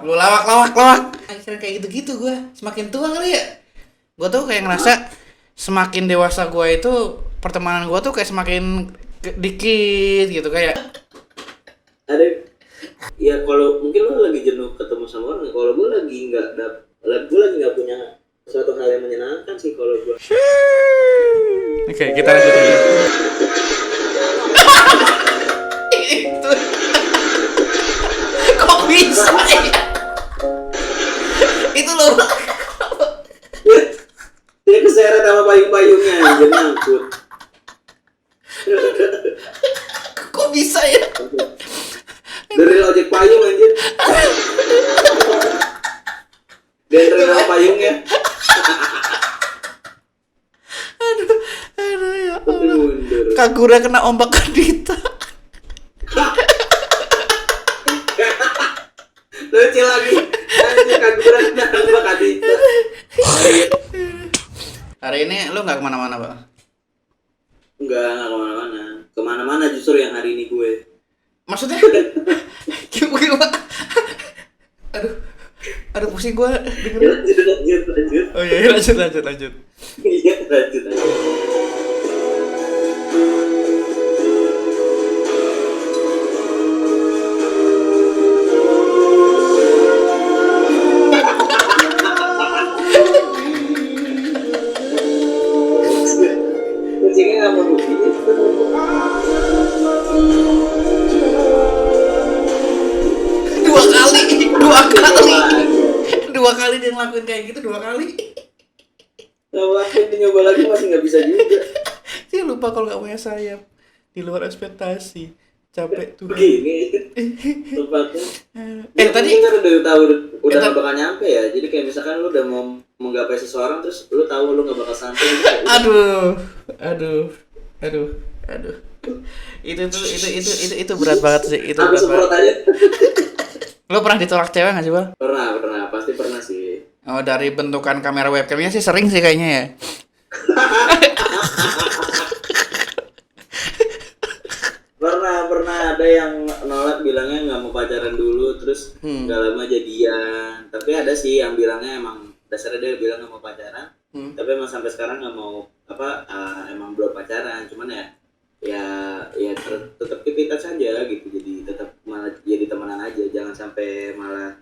lu lawak. Akhirnya kayak gitu-gitu gue. Semakin tua kali ya. Gue tuh kayak ngerasa semakin dewasa gue itu pertemanan gue tuh kayak semakin dikit gitu kayak. Ada ya kalau mungkin lo lagi jenuh ketemu sama orang. Kalau gue lagi nggak punya suatu hal yang menyenangkan sih kalau gue. Oke, kita lanjut lagi. Itu kok bisa ya? Itu loh. Dia keseret sama payung-payungnya anjir nyangkut. Kok bisa ya? Dari ojek payung anjir. Dari sama payungnya. Aduh ya Allah. Mundur. Kagura kena ombak Kadita. Lucu lagi. Anjir Kagura kenapa Kadita. Hari ini lu nggak kemana-mana, Pak? Enggak kemana-mana. Kemana-mana justru yang hari ini gue. Maksudnya? Gimana? Aduh pusing gue dengerin. Lanjut. Oh iya, lanjut. Iya, lanjut. Kucingnya nggak mau begini. Dua kali dia ngelakuin kayak gitu, 2 kali. Ngapain nyoba lagi masih nggak bisa juga. Dia lupa kalau nggak punya sayap. Di luar ekspektasi. Capek tuh. Begini. Tempatnya. Tadi kan udah tahu udah nggak bakal nyampe ya. Jadi kayak misalkan lu udah mau menggapai seseorang terus lu tahu lu nggak bakal sampai. Aduh. Itu berat banget sih. Itu aku berat banget. aja. Lo pernah ditolak cewek nggak sih, Bang? Pernah, pasti pernah sih. Oh, dari bentukan kamera webcamnya sih sering sih kayaknya ya. Pernah ada yang nolak bilangnya nggak mau pacaran dulu terus nggak lama jadian. Tapi ada sih yang bilangnya emang dasarnya dia bilang nggak mau pacaran. Tapi emang sampai sekarang nggak mau emang belum pacaran. Cuman ya tetap kita saja gitu. Jadi tetap malah jadi temenan aja. Jangan sampai malah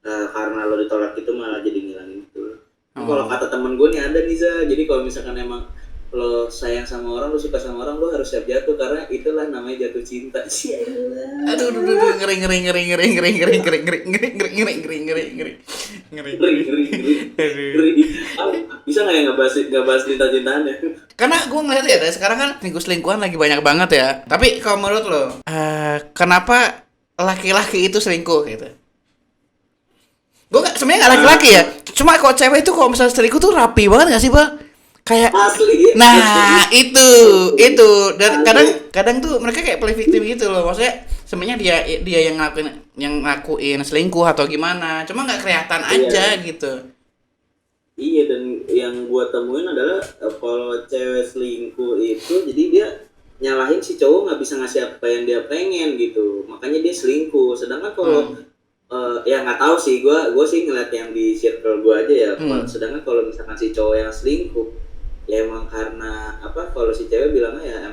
karena lo ditolak itu malah jadi ngilangin gitu. Kalau kata temen gue nih ada nih Za. Jadi kalau misalkan emang lo sayang sama orang, lo suka sama orang, lo harus siap jatuh karena itulah namanya jatuh cinta. Aduh, ngeri. Bisa nggak ya nggak bahas cinta-cintaan ya? Karena gue ngeliat ya, dari sekarang kan selingkuhan lagi banyak banget ya. Tapi kalau menurut lo, kenapa laki-laki itu selingkuh gitu? Gue sebenarnya nggak laki-laki ya. Cuma kalau cewek itu kalau misalnya selingkuh tuh rapi banget nggak sih, Bang? Kayak asli. Nah, itu dan kadang tuh mereka kayak play victim gitu loh. Maksudnya sebenarnya dia yang ngakuin selingkuh atau gimana. Cuma nggak kelihatan aja gitu. Iya, dan yang gua temuin adalah kalau cewek selingkuh itu jadi dia nyalahin si cowok nggak bisa ngasih apa yang dia pengen gitu. Makanya dia selingkuh. Sedangkan kalau ya nggak tahu sih, gue sih ngeliat yang di circle gue aja ya. Sedangkan kalau misalkan si cowok yang selingkuh ya emang karena kalau si cewek bilangnya ya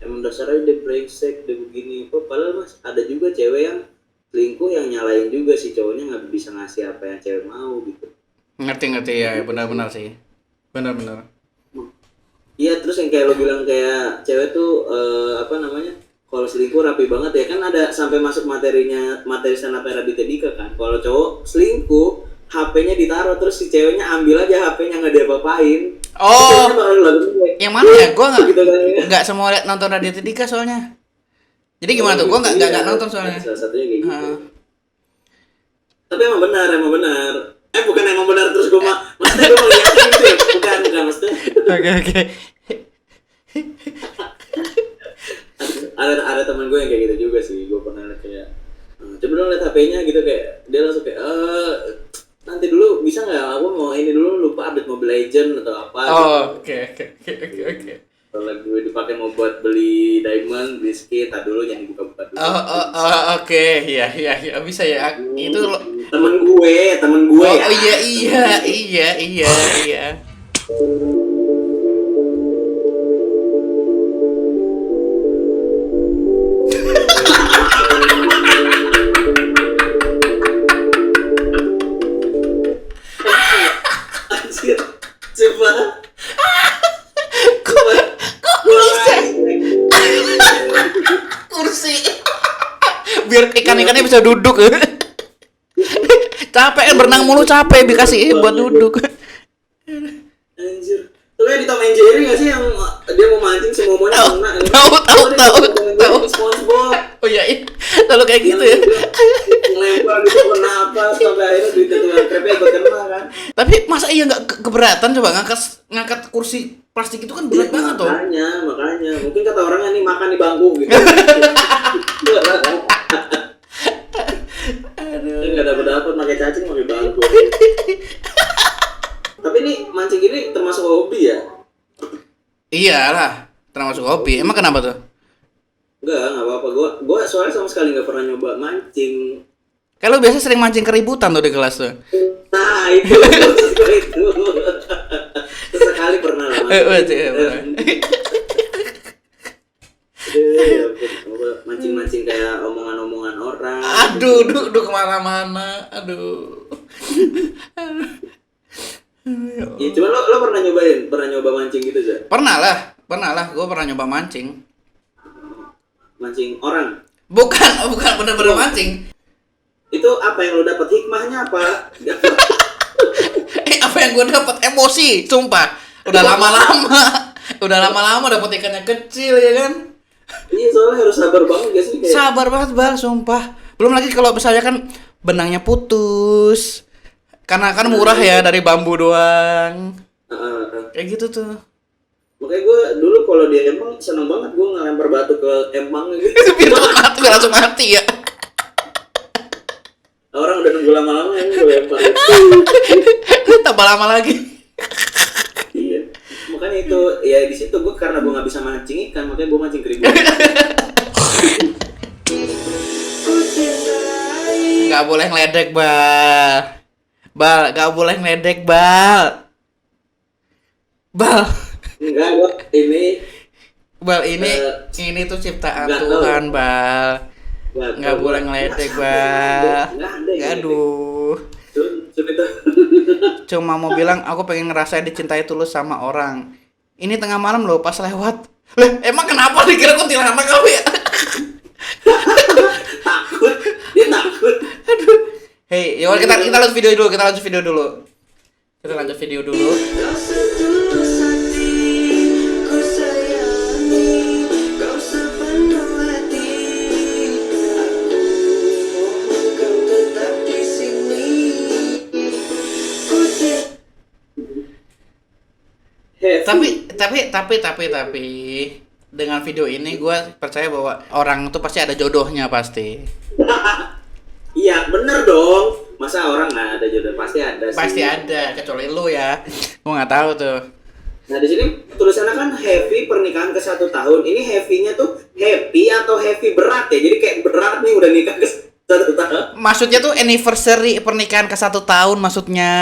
emang dasarnya dia brengsek dia begini padahal mas ada juga cewek yang selingkuh yang nyalain juga si cowoknya nggak bisa ngasih apa yang cewek mau gitu. Ngerti ya, benar-benar sih, benar. Iya, terus yang kayak lo bilang kayak cewek tuh kalau selingkuh rapi banget ya kan, ada sampai masuk materi stand up Raditya Dika kan. Kalau cowok selingkuh HP-nya ditaruh terus si ceweknya ambil aja HP-nya nggak diapa-apain. Oh, yang mana ya? Gue gitu kan, ya. Nggak semua nonton Raditya Dika soalnya. Jadi gimana tuh? Gue nggak nonton soalnya. Salah satunya kayak gitu. Tapi emang benar. Bukan emang benar terus gue maksudnya gue ngeliatin gitu ya. Bukan maksudnya. Oke. Ada teman gue yang kayak gitu juga sih. Gue pernah kayak coba dong lihat HP-nya gitu, kayak dia langsung kayak nanti dulu bisa nggak, aku mau ini dulu, lupa update Mobile Legend atau apa gitu. Oke. Kalau lagi gue dipakai mau buat beli diamond, beli skin, tak dulu jangan dibuka-buka dulu. Oke. Iya, bisa ya. Itu temen gue Oh ya. iya. Anjir, coba. Kok bisa? Kursi. Biar ikan-ikannya bisa duduk. Capek kan berenang mulu, capek dikasih buat duduk. Anjir. Lu kayak di Tom and Jerry nggak sih yang dia mau mancing semuanya kena? Tahu. SpongeBob. Oh iya, selalu kayak gitu ya. Ngelempar gitu kena apa sampai akhirnya duitnya tuh krepnya ikut kena kan. Tapi masa iya nggak keberatan coba ngangkat kursi plastik itu kan berat banget tuh. Makanya mungkin kata orangnya nih makan di bangku gitu. Aduh. Nggak dapat pakai cacing pakai bangku. Tapi ini mancing ini termasuk hobi ya? Iyalah, termasuk hobi. Emang kenapa tuh? Nggak apa-apa. Gua soalnya sama sekali nggak pernah nyoba mancing. Kalau biasa sering mancing keributan tuh di kelas tuh. Nah itu. Sesekali pernah lah. Mancing-mancing kayak omongan-omongan orang. Aduh, kemana-mana. Aduh. Ya, cuman lo pernah nyoba mancing gitu aja? Pernah lah. Gue pernah nyoba mancing. Mancing orang? Bukan bener-bener mancing. Itu apa yang lo dapat hikmahnya apa? Apa yang gue dapat emosi, sumpah. Udah lama-lama dapat ikannya kecil ya kan. Iya soalnya harus sabar banget gak sih? Sabar banget Bal, sumpah. Belum lagi kalau misalnya kan benangnya putus. Karena kan murah ya dari bambu doang. Kayak gitu tuh. Makanya gue dulu kalau di Empang seneng banget gue ngelempar batu ke Empang gitu. Biar langsung mati ya. Orang udah nunggu lama-lama yang gue lempar. Tambah lama lagi. Iya. Makanya itu ya di situ gue karena gue nggak bisa mancing ikan makanya gue mancing keributan. Gak boleh ngeledek Bal, gak boleh ngeledek Bal. Enggak, gue ini tuh ciptaan Tuhan Bal. Nggak boleh ngeledek Bal. Aduh. Cuma mau bilang aku pengen ngerasain dicintai tulus sama orang. Ini tengah malam loh pas lewat. Emang kenapa dikira kuntilanak kali ya? Dia takut. Aduh. Hey, yuk kita lanjut video dulu. Tapi dengan video ini gue percaya bahwa orang tuh pasti ada jodohnya pasti. Iya bener dong. Masa orang nggak ada jodoh? Pasti ada sih. Pasti ada, kecuali lu ya. Gue nggak tahu tuh. Nah di sini tulisannya kan happy pernikahan ke 1 tahun. Ini happy-nya tuh happy atau happy berat ya? Jadi kayak berat nih udah nikah ke 1 tahun. Maksudnya tuh anniversary pernikahan ke 1 tahun maksudnya.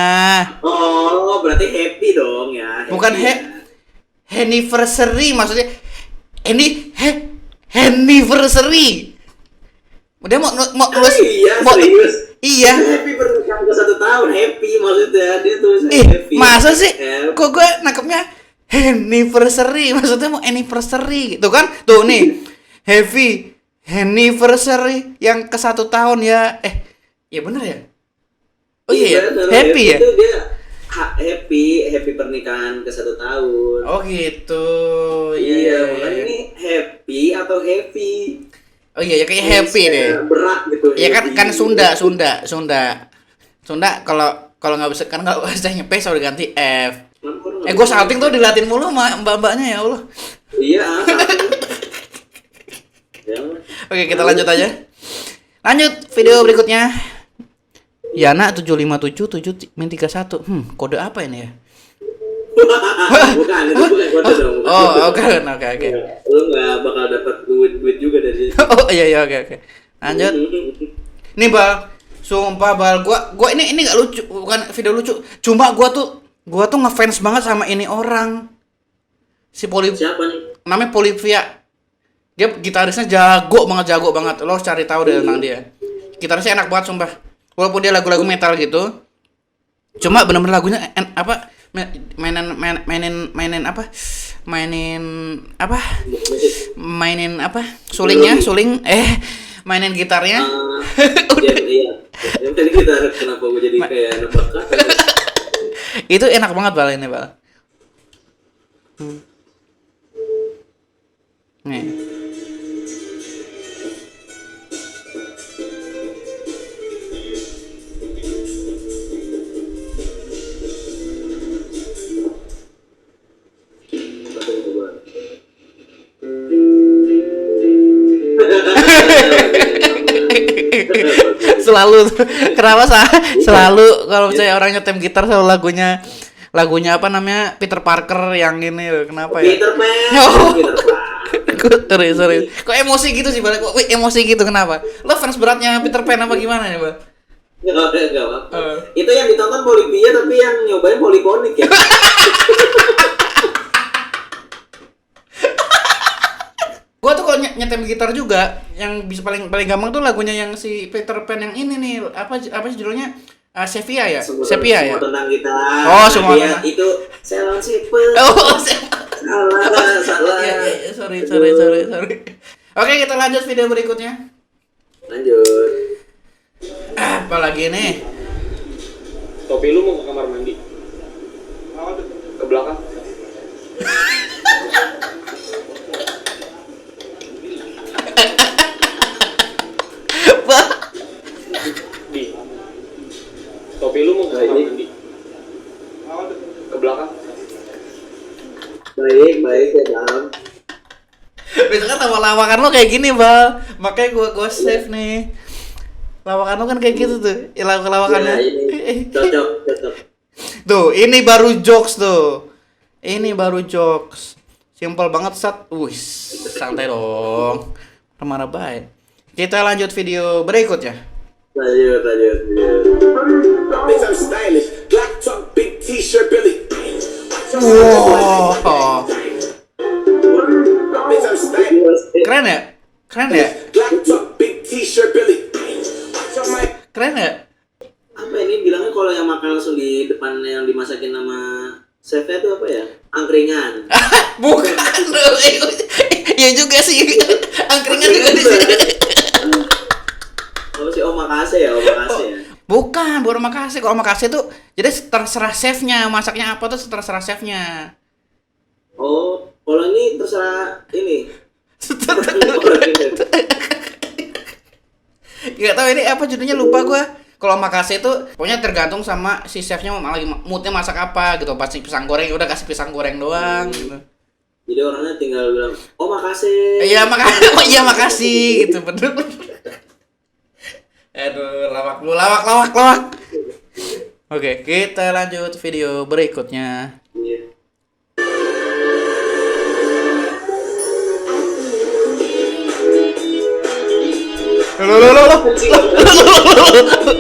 Oh berarti happy dong ya. Happy bukan anniversary maksudnya. Ini anniversary. Dia mau nulis. Iya serius. Iya. Happy pernikahan ke 1 tahun, happy maksudnya dia tulis happy. Masa sih? Kok gue nangkepnya anniversary, maksudnya mau anniversary gitu kan? Tuh nih, happy anniversary yang ke 1 tahun ya. Ya bener ya? Oh iya, happy ya? Itu dia happy pernikahan ke 1 tahun. Oh gitu. Iya, makanya ini happy atau happy. Oh iya, ya kayak happy deh. Berat gitu. Iya kan Sunda. Sunda kalau nggak bisa kan nggak bisa nyepes udah ganti F. Gue salting tuh dilatih mulu sama mbak-mbaknya ya Allah. Iya. Oke, kita lanjut aja. Lanjut video berikutnya. Yana 757 kode apa ini ya? Bukan kode dong. Oh, oke. Lu nggak bakal dapat duit juga dari situ. Oh iya, oke. Lanjut. Nih Bang, Sumpah Bal, gua ini nggak lucu, bukan video lucu. Cuma gua tuh ngefans banget sama ini orang. Si Siapa nih? namanya Polivia. Dia gitarisnya jago banget. Lo harus cari tahu deh tentang dia. Gitarisnya enak banget sumpah. Walaupun dia lagu-lagu metal gitu. Cuma bener-bener lagunya mainin apa? Suling mainin gitarnya. Iya. Yang tadi kita kenapa gue jadi kayak nebak kata. Itu enak banget Bal ini Bal. Nih. Selalu kenapa selalu kalau saya orang nyetem gitar selalu lagunya apa namanya Peter Parker yang ini loh, kenapa ya? Peter Pan. Sorry. Kok emosi gitu sih Bal? Kok emosi gitu kenapa? Lo fans beratnya Peter Pan apa gimana ya Bal? Enggak apa. Itu yang ditonton Polivia tapi yang nyobain Polyphonic ya. Gua tuh kalau nyetem gitar juga yang bisa paling gampang tuh lagunya yang si Peter Pan yang ini nih apa sih judulnya Sepia ya? Sepia ya? Semua tentang kita. Oh, semua tentang. Itu Salon Simple. Oh, salah. Iya, sorry. Oke, kita lanjut video berikutnya. Lanjut. Apa lagi nih? Topi lu mau ke kamar mandi? Ke belakang. Di. Topi lu mau ke kamar mandi? Ke belakang. Baik ya Bang. Biasanya kan lawakan lo kayak gini Bal, makanya gua save nih. Lawakan lo kan kayak gitu tuh, lawakannya. Ya, ini cocok. Tuh, ini baru jokes tuh. Ini baru jokes. Simple banget Sat. Wih, santai dong. Marah baik. Kita lanjut video berikutnya. Lanjut. Bitch, I'm stylish. Black top, big t-shirt, Billy. Wow. Bitch, I'm stylish. Keren ya? Black top, big t-shirt, Billy. Keren ya? Apa ini bilangnya kalau yang makan langsung di depan yang dimasakin sama chefnya itu apa ya? Angkringan. Bukan. Iya juga sih. Angkringan juga di sini. Apa sih omakase ya? Bukan omakase. Kalau omakase tuh jadi terserah chefnya masaknya apa tuh terserah chefnya. Oh, kalau ini terserah ini. Gak tahu ini apa judulnya lupa gua. Kalau omakase itu pokoknya tergantung sama si chefnya lagi moodnya masak apa gitu. Pas pisang goreng udah kasih pisang goreng doang gitu. Jadi orangnya tinggal bilang, "Oh, makasih." Iya, makasih gitu bener. Aduh, lawak. Oke, kita lanjut video berikutnya. Iya.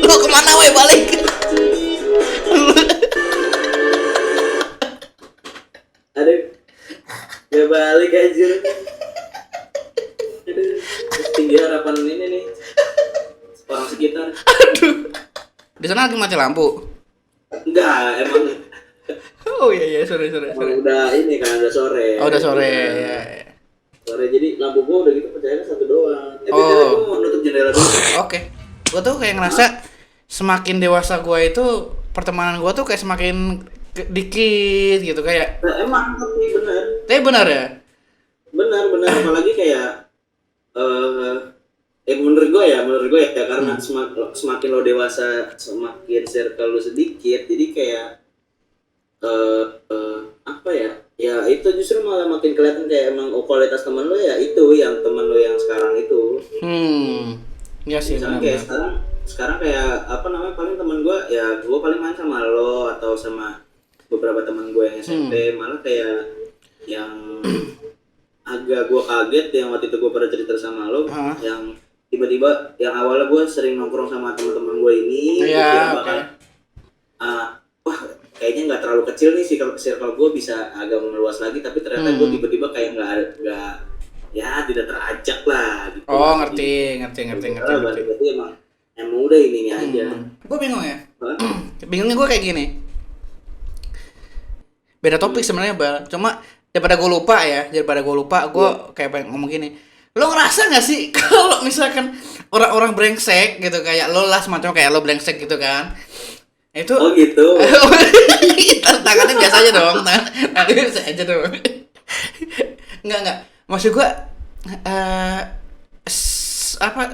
Lo kemana weh balik? Aduh. Gak balik aja. Aduh. Tinggi harapan ini nih. Orang sekitar. Aduh. Di sana lagi mati lampu. Enggak, emang Oh iya, sorry. udah ini kan udah sore. Oh, udah sore. Ya. Sore jadi lampu gua udah gitu percaya satu doang. Oh. Gua mau nutup jendela dulu. Oke. Gua tuh kayak ngerasa semakin dewasa gua itu pertemanan gua tuh kayak semakin dikit gitu kayak. Nah, emang tapi benar. Tapi benar ya? Benar apalagi kayak menurut gue ya karena semakin lo dewasa semakin circle lo sedikit jadi kayak apa ya itu justru malah makin kelihatan kayak emang kualitas teman lo ya itu yang teman lo yang sekarang itu. Ya sih. Misalnya kayak sekarang kayak apa namanya paling teman gue ya gue paling main sama lo atau sama beberapa teman gue yang SMP malah kayak yang agak gue kaget yang waktu itu gue pernah cerita sama lo yang tiba-tiba yang awalnya gue sering nongkrong sama teman-teman gue ini, Iya, kira oke. bakal wah kayaknya nggak terlalu kecil nih circle gue bisa agak meluas lagi, tapi ternyata gue tiba-tiba kayak nggak ya tidak terajak lah gitu. Oh, ngerti. Berarti emang udah ini aja. Gue bingung ya. Hah? Bingungnya gue kayak gini. Beda topik sebenarnya, Bal. Cuma daripada gue lupa, gue kayak pengen ngomong gini. Lo ngerasa gak sih kalau misalkan orang-orang brengsek gitu, kayak lo lah semacam kayak lo brengsek gitu kan? Itu Oh gitu. tangannya biasa aja dong, tangannya biasa aja dong. Enggak. Maksud gue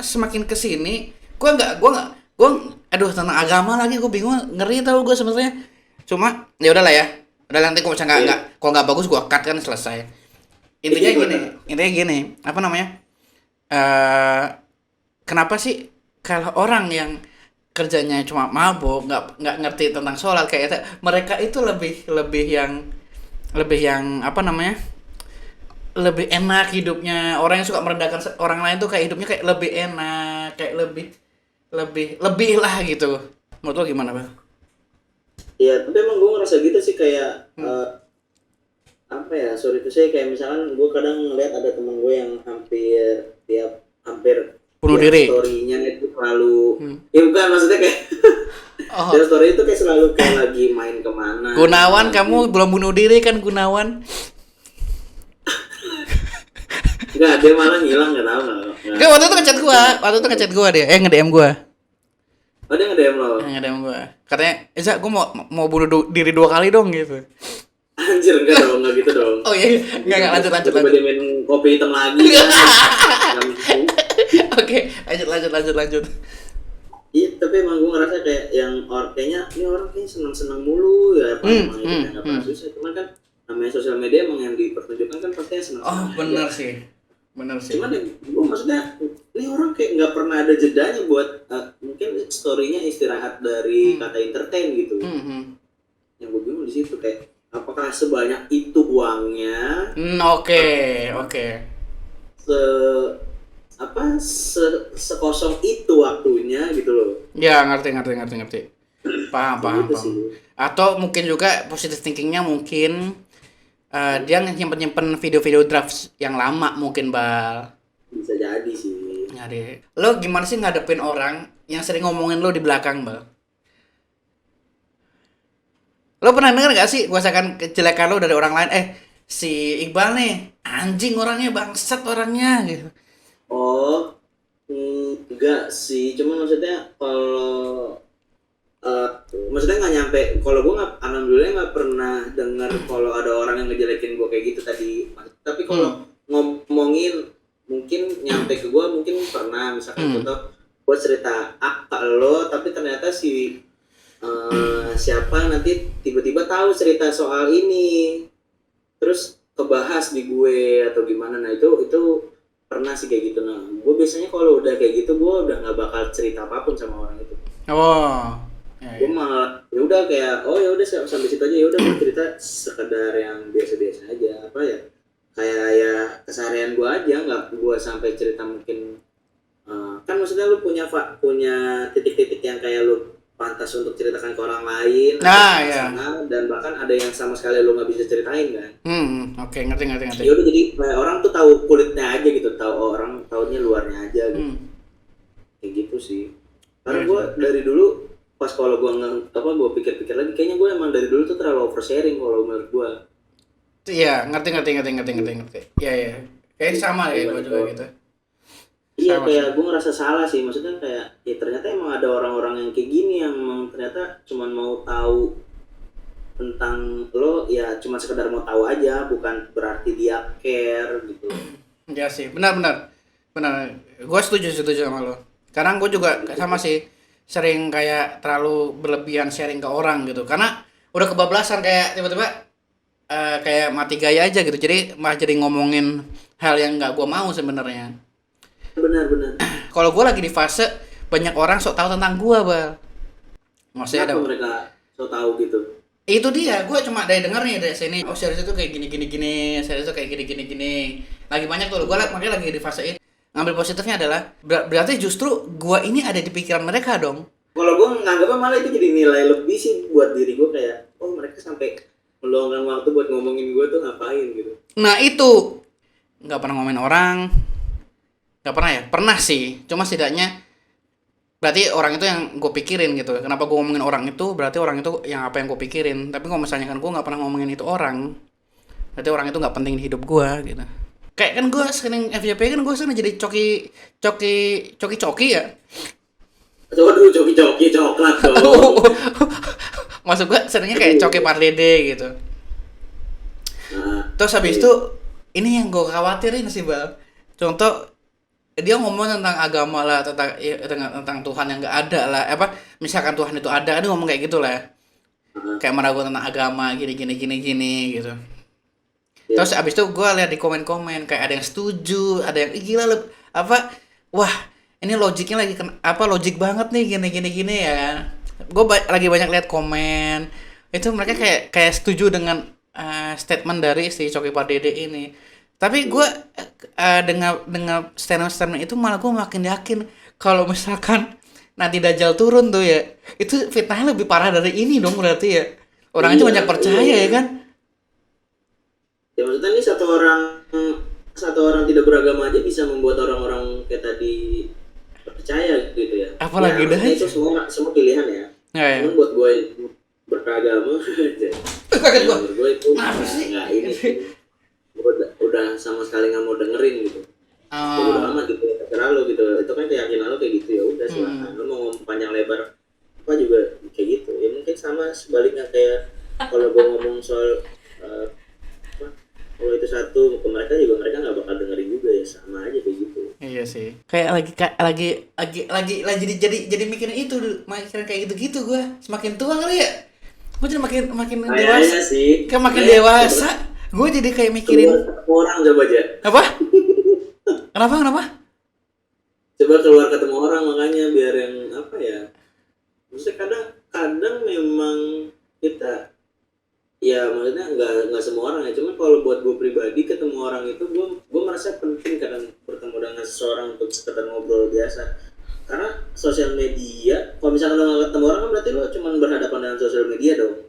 semakin kesini, gue aduh tentang agama lagi gue bingung, ngeri tau gue sebenarnya. Cuma ya udahlah ya. Udah nanti kalau misalnya nggak kalau nggak bagus gue cut kan selesai. Intinya gini, apa namanya? Kenapa sih kalau orang yang kerjanya cuma mabuk, nggak ngerti tentang sholat kayak itu, mereka itu lebih yang apa namanya? Lebih enak hidupnya. Orang yang suka merendahkan orang lain tuh kayak hidupnya kayak lebih enak, kayak lebih lah gitu. Menurut lo gimana, Bang? Iya, tapi emang gue ngerasa gitu sih kayak apa ya, sorry itu saya kayak misalkan gue kadang ngeliat ada temen gue yang hampir bunuh tiap diri. story-nya itu selalu ya bukan maksudnya kayak tiap story itu kayak selalu kayak lagi main kemana. Gunawan, kamu belum bunuh diri kan, Gunawan? Enggak, dia malah ngilang, nggak tahu nggak. Enggak, waktu itu ngechat gua dia, nge-DM gua. Oh dia nge-DM lo. Nge-DM gua. Katanya, "Eza, gua mau bunuh diri 2 kali dong," gitu. Anjir, enggak gitu dong. Oh iya, enggak lanjut. Coba dia main kopi hitam lagi. Kan? Oke, lanjut. Iya, tapi emang gue ngerasa kayak kayaknya ini orang kayaknya senang-senang mulu ya, apa emang nggak pernah susah. Cuman kan namanya sosial media emang yang dipertunjukkan kan pasti yang senang-senang. Oh, benar sih. Cuman gue maksudnya ini orang kayak nggak pernah ada jedanya buat mungkin story-nya istirahat dari kata entertain gitu. Yang gue bingung di situ kayak apakah sebanyak itu uangnya? Oke. Sekosong itu waktunya gitu loh. Ya, ngerti. Paham. Gitu sih. Atau mungkin juga positive thinkingnya mungkin dia nyimpen video-video drafts yang lama mungkin, Bal. Bisa jadi sih. Nyari. Lo gimana sih ngadepin orang yang sering ngomongin lo di belakang, Bal? Lo pernah denger gak sih misalkan kejelekan lo dari orang lain, si Iqbal nih anjing orangnya, bangsat orangnya gitu. Oh, enggak sih, cuma maksudnya kalau maksudnya nggak nyampe, kalau gue alhamdulillah nggak pernah dengar kalau ada orang yang ngejelekin gue kayak gitu tadi. Tapi kalau ngomongin mungkin nyampe ke gue mungkin pernah, misalkan contoh gue cerita ke lo, tapi ternyata si siapa nanti tiba-tiba tahu cerita soal ini, terus kebahas di gue atau gimana. Nah itu pernah sih kayak gitu. Nah gue biasanya kalau udah kayak gitu gue udah nggak bakal cerita apapun sama orang itu. Gue malah ya udah kayak ya udah sampai situ aja, ya udah gue cerita sekedar yang biasa-biasa aja, apa ya kayak ya keseharian gue aja, nggak gue sampai cerita mungkin kan maksudnya lu punya titik-titik yang kayak lu pantas untuk ceritakan ke orang lain, dan bahkan ada yang sama sekali lu nggak bisa ceritain kan. Oke, ngerti. Ya udah, jadi orang tuh tahu kulitnya aja gitu, orang tahunya luarnya aja gitu. Kayak gitu sih. Karena gue dari dulu pas kalau gue gue pikir-pikir lagi, kayaknya gue emang dari dulu tuh terlalu oversharing kalau menurut gue. Iya, ngerti. Iya. Kayak sama ya gue juga gitu. Iya, kayak gue ngerasa salah sih, maksudnya kayak ya ternyata emang ada orang-orang yang kayak gini yang emang ternyata cuma mau tahu tentang lo, ya cuma sekedar mau tahu aja, bukan berarti dia care gitu. Iya sih, benar. Gue setuju sama lo. Sekarang gue juga sama sih, sering kayak terlalu berlebihan sharing ke orang gitu, karena udah kebablasan, kayak tiba-tiba kayak mati gaya aja gitu, jadi malah jadi ngomongin hal yang nggak gue mau sebenarnya. Benar. Kalau gue lagi di fase banyak orang sok tahu tentang gue, Bal. Maksudnya ada mereka sok tahu gitu. Itu dia, gue cuma dari denger nih dari sini. Oh, series itu kayak gini, series itu kayak gini. Lagi banyak tuh, gue makanya lagi di fase ini. Ngambil positifnya adalah berarti justru gua ini ada di pikiran mereka dong. Kalau gue nganggapnya malah itu jadi nilai lebih sih buat diri gue, kayak oh mereka sampai meluangkan waktu buat ngomongin gue tuh ngapain gitu. Nah itu nggak pernah ngomongin orang, nggak pernah ya? Pernah sih, cuma setidaknya berarti orang itu yang gue pikirin gitu. Kenapa gue ngomongin orang itu? Berarti orang itu yang apa yang gue pikirin. Tapi kalau misalnya kan gue nggak pernah ngomongin itu orang, berarti orang itu nggak penting di hidup gue gitu. Kayak kan gue sering FYP kan gue sering jadi coki ya. Aduh, coki coklat dong. Maksud gue seringnya kayak coki parlede gitu. Nah, Terus habis itu ini yang gue khawatirin sih Bal. Contoh dia ngomong tentang agama lah, tentang Tuhan yang nggak ada lah. Apa misalkan Tuhan itu ada, dia ngomong kayak gitu lah. Kayak meragukan tentang agama gini gitu. Terus abis itu gue lihat di komen-komen kayak ada yang setuju, ada yang gila wah ini logiknya lagi logik banget nih gini ya kan. Gue lagi banyak lihat komen itu mereka kayak setuju dengan statement dari si Coki Pardede ini. Tapi gue dengan statement itu malah gue makin yakin kalau misalkan nanti Dajjal turun tuh ya, itu fitnahnya lebih parah dari ini dong berarti ya. Orang itu banyak percaya ya kan. Ya maksudnya ini satu orang tidak beragama aja bisa membuat orang-orang kayak tadi percaya gitu ya. Apalagi ya, itu semua pilihan ya. Ya. Cuman buat gue yang beragama Kaget gue. Menurut gue itu nggak ini sih. Gue udah sama sekali nggak mau dengerin gitu. Udah amat gitu ya, terserah lo gitu. Itu kan keyakinan lo kayak gitu, ya udah silakan. Lo mau ngomong panjang lebar apa juga kayak gitu. Ya mungkin sama sebaliknya kayak kalau gue ngomong soal kalau itu satu ke mereka juga, mereka nggak bakal dengerin juga, ya sama aja kayak gitu. Iya sih. Kayak lagi jadi mikirin itu, mikirin kayak gitu-gitu gue. Semakin tua kali ya. Gue jadi makin dewasa. Sih. Kayak makin dewasa. Gue jadi kayak mikirin orang coba aja. apa? Kenapa? Coba keluar ketemu orang, makanya biar yang apa ya? Maksudnya kadang memang kita ya maksudnya nggak semua orang ya, cuman kalau buat gue pribadi ketemu orang itu gue merasa penting kadang bertemu dengan seseorang untuk sekedar ngobrol biasa, karena sosial media kalau misalkan lo nggak ketemu orang kan berarti lo cuma berhadapan dengan sosial media dong.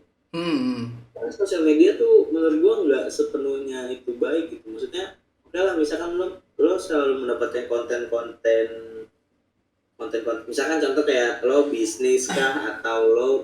Karena sosial media tuh menurut gue nggak sepenuhnya itu baik gitu. Maksudnya oke lah, misalkan lo selalu mendapatkan konten misalkan contoh kayak lo bisnis kah atau lo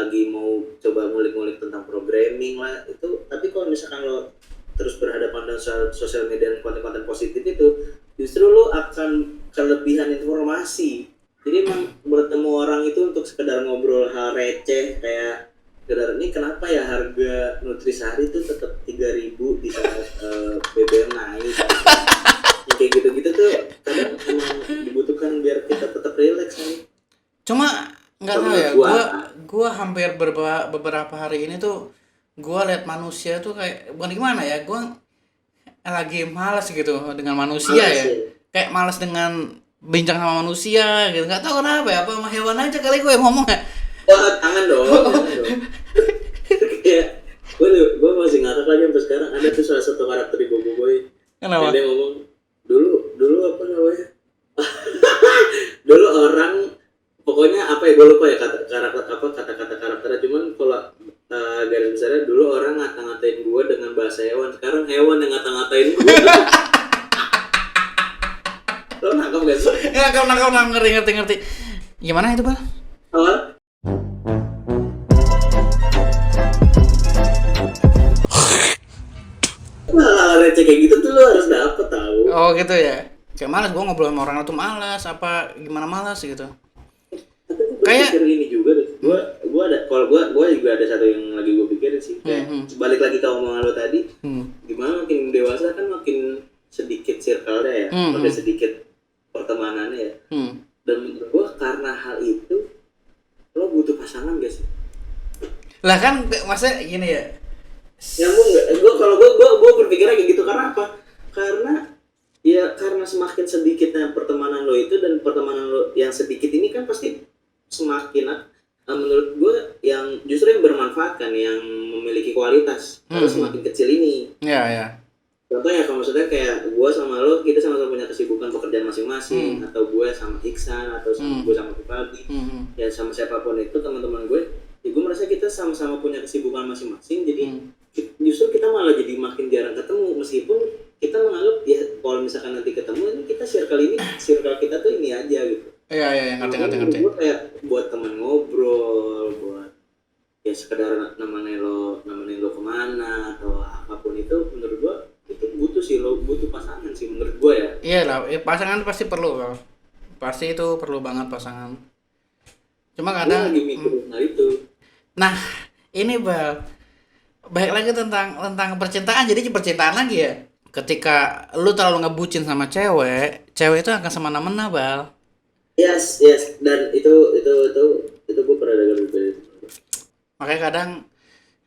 lagi mau coba ngulik-ngulik tentang programming lah itu, tapi kalau misalkan lo terus berhadapan dengan sosial media dan konten-konten positif itu, justru lo akan kelebihan informasi. Jadi emang bertemu orang itu untuk sekedar ngobrol hal receh, kayak sekedar ini kenapa ya harga Nutrisari itu tetap 3.000 di saat BBM naik. Kayak gitu-gitu tuh kadang emang dibutuhkan biar kita tetap rileks nih. Cuma nggak tahu ya, gue hampir beberapa hari ini tuh gue lihat manusia tuh kayak bukan gimana ya, gue lagi malas gitu dengan manusia ya. Kayak malas dengan bincang sama manusia gitu, nggak tahu kenapa ya, apa sama hewan aja kali gue yang ngomong ya. Tangan dong. Kayak gue masih ngakak lagi sampai sekarang. Ada tuh salah satu karakter di Boboiboy. Kenapa? Dia ngomong dulu apa namanya? Dulu orang pokoknya apa ya, gue lupa ya kata-kata karakternya, cuman kalau garis besarnya dulu orang ngata-ngatain gue dengan bahasa hewan, sekarang hewan yang ngata-ngatain gue. Lo nangkep gak sih? Nangkep, ngerti. Gimana itu, Bang? Apa? Hal receh kayak gitu tuh lo harus dapet tahu. Oh gitu ya. Kayak malas gue ngobrol sama orang itu, malas apa gimana, malas gitu. Kayak ini juga deh. Gue ada, kalau gue juga ada satu yang lagi gue pikirin sih. Kayak balik lagi ke omongan lo tadi. Gimana makin dewasa kan makin sedikit circle-nya ya, makin sedikit pertemanannya ya. Dan menurut gue karena hal itu lo butuh pasangan gak sih? Lah kan masa gini ya. Nyambung nggak? Gue berpikirnya kayak gitu, karena apa? Karena semakin sedikitnya pertemanan lo itu, dan pertemanan lo yang sedikit ini kan pasti semakin menurut gue yang justru yang bermanfaat kan, yang memiliki kualitas, harus semakin kecil ini. Iya. Contohnya kalau maksudnya kayak gue sama lo, kita sama-sama punya kesibukan pekerjaan masing-masing, atau gue sama Iksan, atau sama gue sama Kipaldi, ya sama siapapun itu teman-teman gue, ya gue merasa kita sama-sama punya kesibukan masing-masing, jadi justru kita malah jadi makin jarang ketemu, meskipun kita menganggap ya kalau misalkan nanti ketemu ini kita circle kita tuh ini aja gitu. Iya, ngerti. Gue kayak buat teman ngobrol, buat ya sekedar nemenin lo kemana atau apapun itu, menurut gue itu butuh sih, lo butuh pasangan sih menurut gue ya. Iya lah, pasangan pasti perlu Bal. Pasti itu perlu banget pasangan. Cuma kadang lagi mikirin hal itu. Nah, ini Bal, baik lagi tentang percintaan. Jadi percintaan lagi ya. Ketika lu terlalu ngebucin sama cewek itu akan semena-mena Bal. Yes, dan itu gue pernah dengar itu. Makanya kadang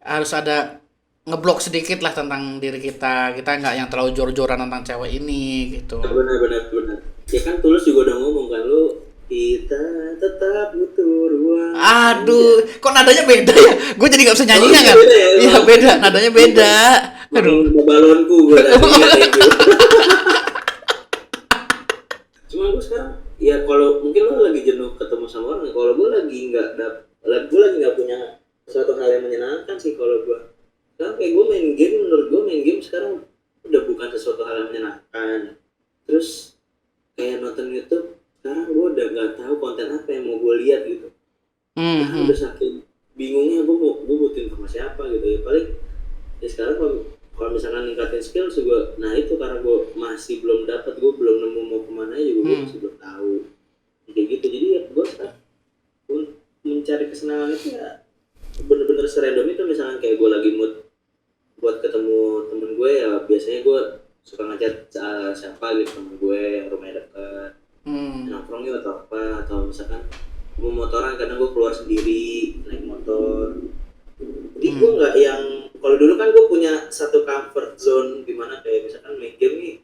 harus ada ngeblok sedikit lah tentang diri kita nggak yang terlalu jor-joran tentang cewek ini gitu. Benar. Ya kan Tulus juga udah ngomong kan, lu kita tetap butuh ruang. Aduh, kok nadanya beda ya? Gue jadi nggak bisa nyanyinya kan? Iya beda, nadanya beda. Aduh, balonku gue. Cuma gue sekarang ya kalau mungkin lo lagi jenuh ketemu sama orang, kalau gue lagi nggak punya suatu hal yang menyenangkan sih kalau gue. Sekarang kayak gue main game, menurut gue main game sekarang udah bukan sesuatu hal yang menyenangkan. Terus kayak nonton YouTube, sekarang gue udah nggak tahu konten apa yang mau gue lihat gitu. Karena udah saking bingungnya gue butuh informasi apa gitu ya. Paling ya sekarang kalau misalkan ningkatin skill juga, nah itu karena gue masih belum dapat, gue belum nemu mau kemana juga, gue masih belum tahu kayak gitu. Jadi ya gue sekarang mencari kesenangan itu ya bener-bener serandom itu. Misalkan kayak gue lagi mood buat ketemu temen gue, ya biasanya gue suka ngechat siapa gitu temen gue yang rumahnya dekat, nongkrongnya atau apa, atau misalkan gue motoran, kadang gue keluar sendiri naik motor. Jadi gue nggak yang kalau dulu kan gue punya satu comfort zone dimana kayak misalkan main game nih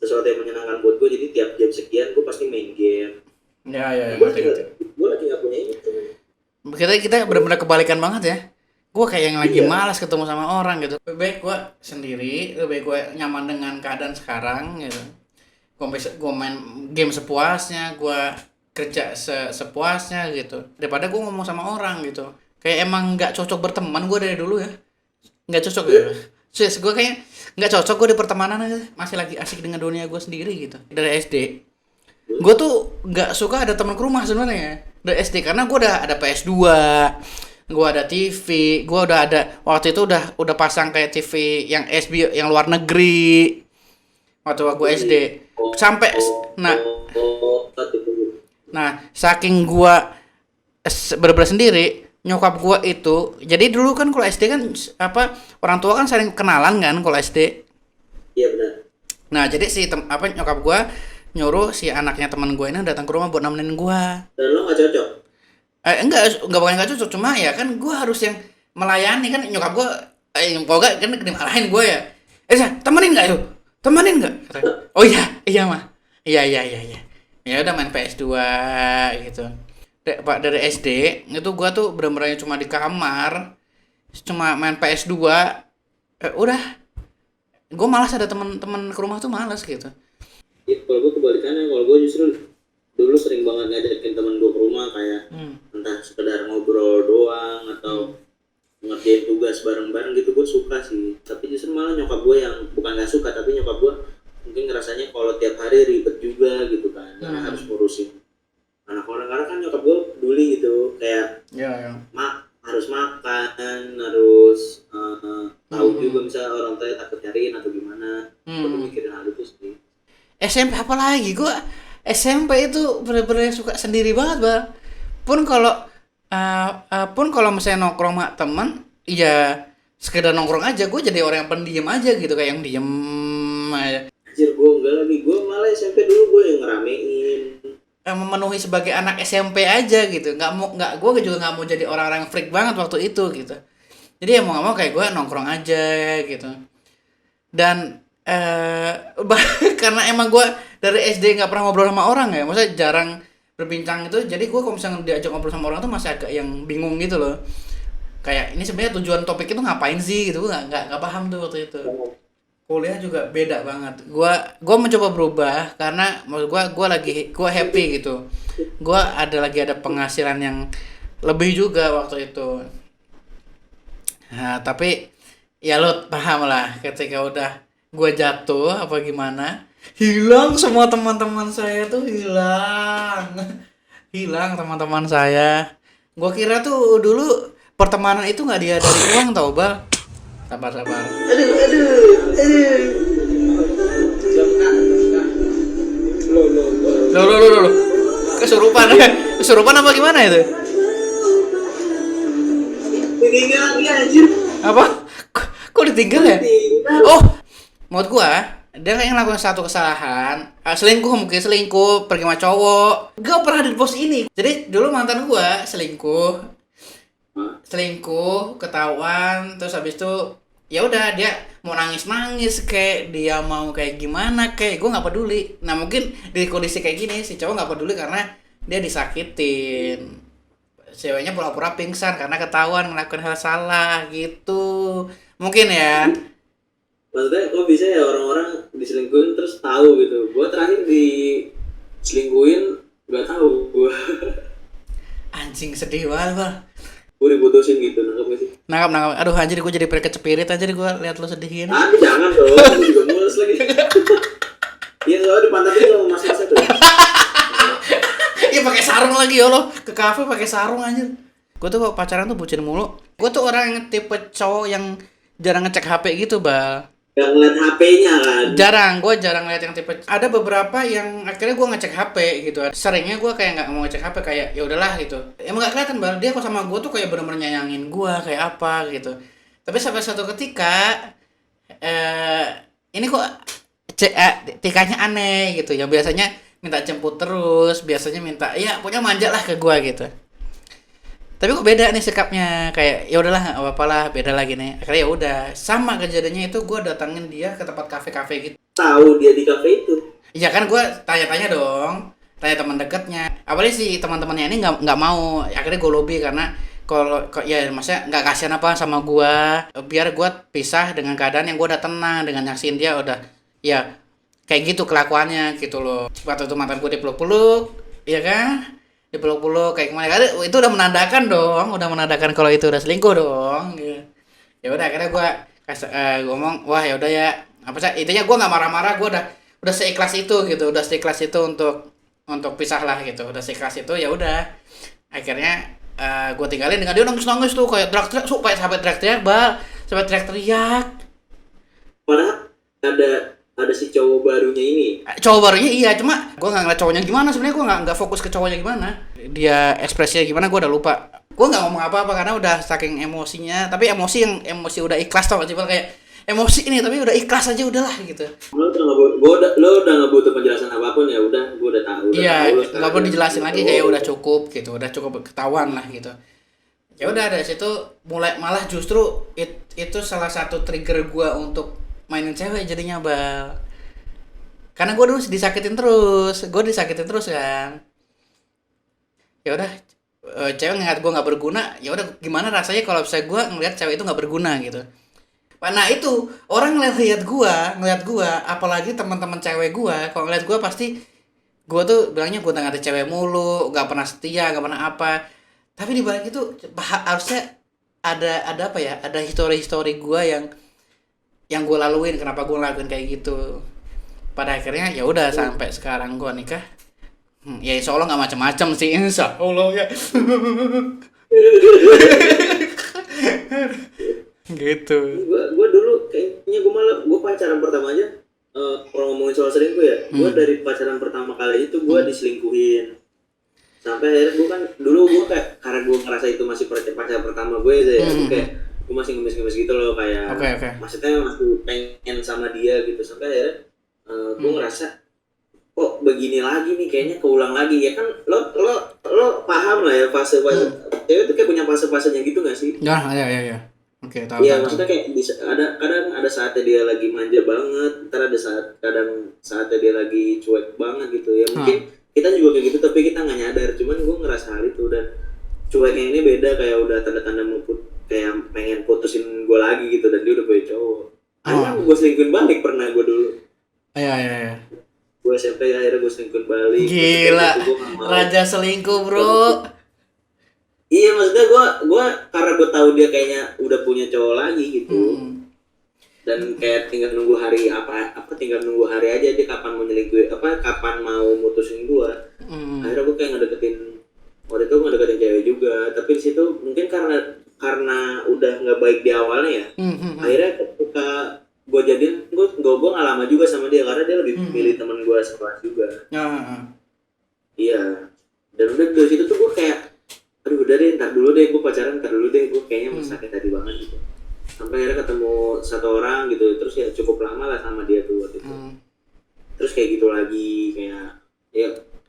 sesuatu yang menyenangkan buat gue, jadi tiap jam sekian gue pasti main game. Ya, gue lagi nggak punya itu. Kita benar-benar kebalikan banget ya. Gue kayak yang lagi malas ketemu sama orang gitu. Lebih baik gue sendiri, lebih baik gue nyaman dengan keadaan sekarang gitu. Gue main game sepuasnya, gue kerja sepuasnya gitu. Daripada gue ngomong sama orang gitu. Kayak emang nggak cocok berteman gue dari dulu ya. Nggak cocok ya. Serius, gue kayak nggak cocok gue di pertemanan aja. Masih lagi asik dengan dunia gue sendiri gitu. Dari SD. Gue tuh nggak suka ada teman ke rumah sebenarnya dari SD, karena gue udah ada PS2, gue ada TV, gue udah ada waktu itu udah pasang kayak TV yang SB yang luar negeri waktu gue SD sampai nah saking gue bener-bener sendiri. Nyokap gue itu, jadi dulu kan kalau SD kan apa orang tua kan sering kenalan kan kalau SD. Iya benar. Nah jadi nyokap gue nyuruh si anaknya teman gue ini datang ke rumah buat nemenin gue. Dan lo nggak cocok? Enggak bukan nggak cocok, cuma ya kan gue harus yang melayani kan. Nyokap gue kalau nggak kan dimarahin gue ya. Temenin nggak yuk? Temenin nggak? Oh iya mah. Iya. Ya udah main PS2 gitu. Dari SD itu gue tuh bener-bener cuma di kamar, cuma main PS2. Udah, gue malas ada teman-teman ke rumah tuh malas gitu. Kalau gue kebalikannya, kalau gue justru dulu sering banget ngajakin temen gue ke rumah kayak entah sekedar ngobrol doang atau ngerjain tugas bareng-bareng gitu, gue suka sih. Tapi justru malah nyokap gue yang bukan gak suka, tapi nyokap gue mungkin ngerasanya kalau tiap hari ribet juga gitu kan, karena harus ngurusin anak orang. Karena kan nyokap gue peduli gitu, kayak harus makan, harus tahu juga misalnya orang tua takut nyariin atau gimana. Gue mikirin hal itu sih. SMP apa lagi? Gue SMP itu bener-bener suka sendiri banget, Bang. Pun kalau misalnya nongkrong sama teman, ya sekedar nongkrong aja. Gue jadi orang yang pendiam aja gitu, kayak yang diem aja. Anjir, gue enggak lagi. Gue malah SMP dulu gue yang ngeramein. Memenuhi sebagai anak SMP aja gitu. Gue juga nggak mau jadi orang-orang freak banget waktu itu gitu. Jadi ya mau nggak mau kayak gue nongkrong aja gitu. Dan karena emang gue dari SD nggak pernah ngobrol sama orang ya, maksudnya jarang berbincang itu. Jadi gue kalau misalnya diajak ngobrol sama orang tuh masih agak yang bingung gitu loh. Kayak ini sebenarnya tujuan topik itu ngapain sih gitu, gue nggak paham tuh waktu itu. kuliah juga beda banget. Gua mencoba berubah karena maksud gua happy gitu. Gua lagi ada penghasilan yang lebih juga waktu itu. Nah, tapi ya lo paham lah ketika udah gua jatuh apa gimana, hilang semua teman-teman saya tuh hilang. Hilang teman-teman saya. Gua kira tuh dulu pertemanan itu nggak dia dari uang tau, Bal. Sabar. Lo. Kesurupan apa gimana itu? Ditinggal lagi anjir. Apa? Kok ditinggal ya? Oh, menurut gua dia kayak ngelakuin satu kesalahan, selingkuh, pergi sama cowok. Gak pernah di pos ini. Jadi dulu mantan gua selingkuh, ketahuan, terus habis itu ya udah dia mau nangis kayak dia mau kayak gimana kayak gue nggak peduli. Nah mungkin di kondisi kayak gini si cowok nggak peduli karena dia disakitin, ceweknya pura-pura pingsan karena ketahuan ngelakuin hal salah gitu mungkin ya. Maksudnya kok bisa ya orang-orang diselingkuhin terus tahu gitu. Gue terakhir diselingkuhin nggak tahu gue. Anjing sedih banget Bal. Gue diputusin gitu, nangkep gak sih? Nangkap. Aduh anjir gue jadi kecepirit anjir gue lihat lu sedih gini. Jangan dong, gue juga mulus lagi. Iya soalnya di pantat itu mas-mas itu. Iya pakai sarung lagi ya lo, ke kafe pakai sarung anjir. Gue tuh kalau pacaran tuh bucin mulu. Gue tuh orang yang tipe cowok yang jarang ngecek HP gitu, Bal. Gak ngeliat HP-nya kan? Gue jarang lihat yang tipe. Ada beberapa yang akhirnya gue ngecek HP gitu. Seringnya gue kayak nggak mau ngecek HP, kayak ya udahlah gitu. Emang nggak kelihatan Bal, dia kok sama gue tuh kayak bener-bener nyayangin gue kayak apa gitu. Tapi sampai suatu ketika ini kok tikanya aneh gitu. Yang biasanya minta jemput terus, biasanya minta ya pokoknya manja lah ke gue gitu. Tapi kok beda nih sikapnya, kayak ya udahlah nggak apa-apa lah, beda lagi nih. Akhirnya ya udah, sama kejadiannya itu gue datangin dia ke tempat kafe-kafe gitu. Tahu dia di kafe itu? Iya kan gue tanya-tanya dong, tanya teman dekatnya. Apalagi si teman-temannya ini nggak mau. Akhirnya gue lobby karena kalau ya maksudnya nggak kasihan apa sama gue, biar gue pisah dengan keadaan yang gue udah tenang, dengan nyaksiin dia udah ya kayak gitu kelakuannya gitu loh. Waktu itu mantan gue dipeluk-peluk, ya kan? Dipeluk-peluk kayak kemana, itu udah menandakan kalau itu udah selingkuh dong gitu. Ya udah akhirnya gue ngomong wah ya udah ya apa sih, intinya gue nggak marah-marah, gue udah seikhlas itu gitu, untuk pisah lah gitu, udah seikhlas itu. Ya udah akhirnya gue tinggalin dengan dia nangis tuh kayak teriak-teriak, sampai teriak-teriak Bal, sampai teriak-teriak. Padahal ada si cowok barunya ini. Cowok barunya iya, cuma gue nggak ngeliat cowoknya gimana. Sebenarnya gue nggak fokus ke cowoknya gimana, dia ekspresinya gimana gue udah lupa. Gue nggak ngomong apa-apa karena udah saking emosinya. Tapi emosi udah ikhlas tau gak sih, kayak emosi ini tapi udah ikhlas aja udahlah gitu. Lo udah nggak butuh penjelasan apapun, ya udah gue udah tahu. Iya, nggak perlu dijelasin lagi, kayak udah cukup gitu, udah cukup ketahuan lah gitu. Ya udah dari situ mulai, malah justru itu salah satu trigger gue untuk mainin cewek jadinya Bal. Karena gue dulu disakitin terus kan. Ya udah cewek ngeliat gue nggak berguna, ya udah gimana rasanya kalau misalnya gue ngeliat cewek itu nggak berguna gitu. Nah itu orang ngeliat gue, apalagi teman-teman cewek gue, kalau ngeliat gue pasti gue tuh bilangnya gue tengah cewek mulu, nggak pernah setia, nggak pernah apa. Tapi di balik itu harusnya ada apa ya? Ada histori gue yang gue laluin, kenapa gue ngelakuin kayak gitu. Pada akhirnya ya udah sampai sekarang gue nikah. Ya insya Allah nggak macam-macam sih, insya Allah ya. Gitu. Gue dulu kayaknya gue pacaran pertama aja, kalau ngomongin soal selingkuh ya, gue dari pacaran pertama kali itu gue diselingkuhin. Sampai akhirnya gue kan dulu gue kayak, karena gue ngerasa itu masih pacaran pertama gue aja ya, kayak gue masih ngemis-ngemis gitu loh, kayak okay. Maksudnya masih pengen sama dia gitu. Sampai akhirnya gue ngerasa kok begini lagi nih, kayaknya keulang lagi ya kan. Lo paham lah ya fase cewek tuh kayak punya fase-fasenya gitu nggak sih? Ya. Oke, tahu. Iya, maksudnya kayak kadang ada saatnya dia lagi manja banget, ntar ada saatnya dia lagi cuek banget gitu ya. Mungkin kita juga kayak gitu tapi kita nggak nyadar. Cuman gue ngerasa hal itu, dan cueknya ini beda, kayak udah tanda-tanda mau kayak pengen putusin gue lagi gitu, dan dia udah punya cowok. akhirnya gue selingkuhin balik pernah gue dulu. Iya. Gue SMP akhirnya gue selingkuhin balik. Gila, Gue nggak mau. raja selingkuh bro. Iya maksudnya gue karena gue tahu dia kayaknya udah punya cowok lagi gitu. Dan kayak tinggal nunggu hari tinggal nunggu hari aja dia kapan mau nyelingkuhin kapan mau mutusin gue. Akhirnya gue kayak ngedeketin cewek juga, tapi di situ mungkin karena udah nggak baik di awalnya ya. Akhirnya ketika gue jadian gue nggak lama juga sama dia karena dia lebih milih teman gue sekelas juga. Iya, dan udah dari situ tuh gue kayak aduh udah deh ntar dulu deh gue pacaran, ntar dulu deh gue kayaknya sakit hati banget gitu. Sampai akhirnya ketemu satu orang gitu, terus ya cukup lama lah sama dia tuh waktu itu. Terus kayak gitu lagi, kayak ya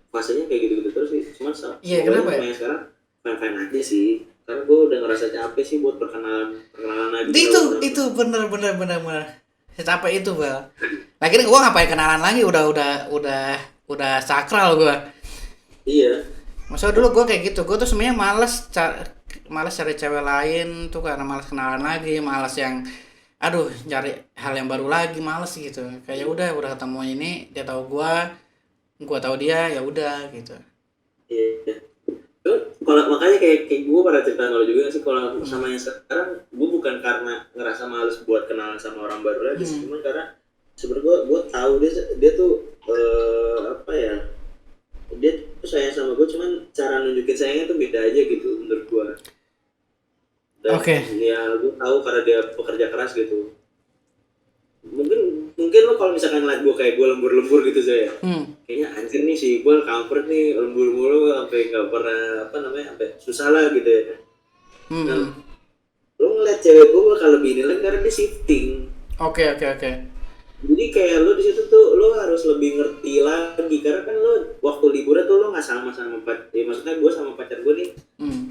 fasenya kayak gitu-gitu terus sih. Cuman kenapa ya? Sekarang fine-fine aja sih, karena gue udah ngerasa capek sih buat perkenalan lagi. Itu bener. Capek itu Bal. Lagi gue ngapain kenalan lagi, udah sakral gue. Iya. Maksudnya dulu gue kayak gitu, gue tuh sebenarnya malas cari cewek lain tuh karena malas kenalan lagi, malas yang cari hal yang baru lagi, malas gitu. Kayak udah ketemu ini, dia tahu gue tahu dia, ya udah gitu. Iya. Kalau makanya kayak gue pernah cerita lo juga sih, kalau sama yang sekarang gue bukan karena ngerasa males buat kenalan sama orang baru lagi, cuman karena sebenarnya gue tahu dia tuh dia tuh sayang sama gue, cuman cara nunjukin sayangnya tuh beda aja gitu menurut gue. Oke. Ya gue tahu karena dia pekerja keras gitu. Mungkin lo kalau misalkan ngeliat gue kayak gue lembur-lembur gitu saya, kayaknya anjir nih sih gue kampret nih lembur mulu sampai nggak pernah sampai susah lah gitu ya. Nah, lo ngeliat cewek gue bakal lebih nilai karena dia shifting. Oke. Jadi kayak lo di situ tuh lo harus lebih ngerti lagi karena kan lo waktu liburnya tuh lo nggak sama maksudnya gue sama pacar gue nih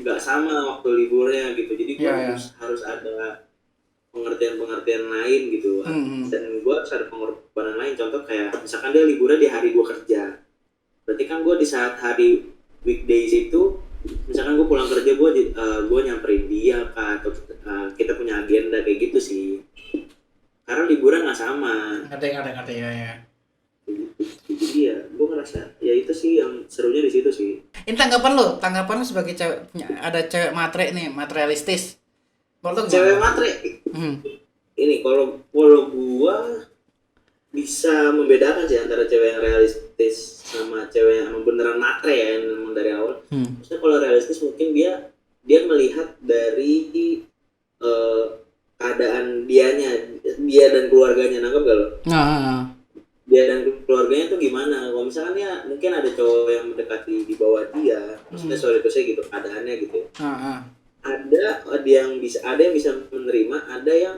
nggak sama waktu liburnya gitu. Jadi gue harus ada pengertian lain gitu. Dan gue harus ada pengorbanan lain. Contoh kayak misalkan dia liburnya di hari gue kerja, berarti kan gue di saat hari weekdays itu misalkan gue pulang kerja gue nyamperin dia atau kita punya agenda kayak gitu sih. Karena liburan nggak sama. Ada ya. Jadi ya, gue ngerasa ya itu sih yang serunya di situ sih. Ini tanggapan lo sebagai cewek, ada cewek matre nih, materialistis. Cewek matre. Ini kalau gue bisa membedakan sih antara cewek yang realistis sama cewek yang beneran matre ya, yang memang dari awal. Maksudnya kalau realistis mungkin dia melihat dari keadaan dia dan keluarganya, nangkep gak lo? Dia dan keluarganya tuh gimana? Kalau misalkan ya mungkin ada cowok yang mendekati di bawah dia, maksudnya sorry itu saya gitu keadaannya gitu. Ada yang bisa menerima, ada yang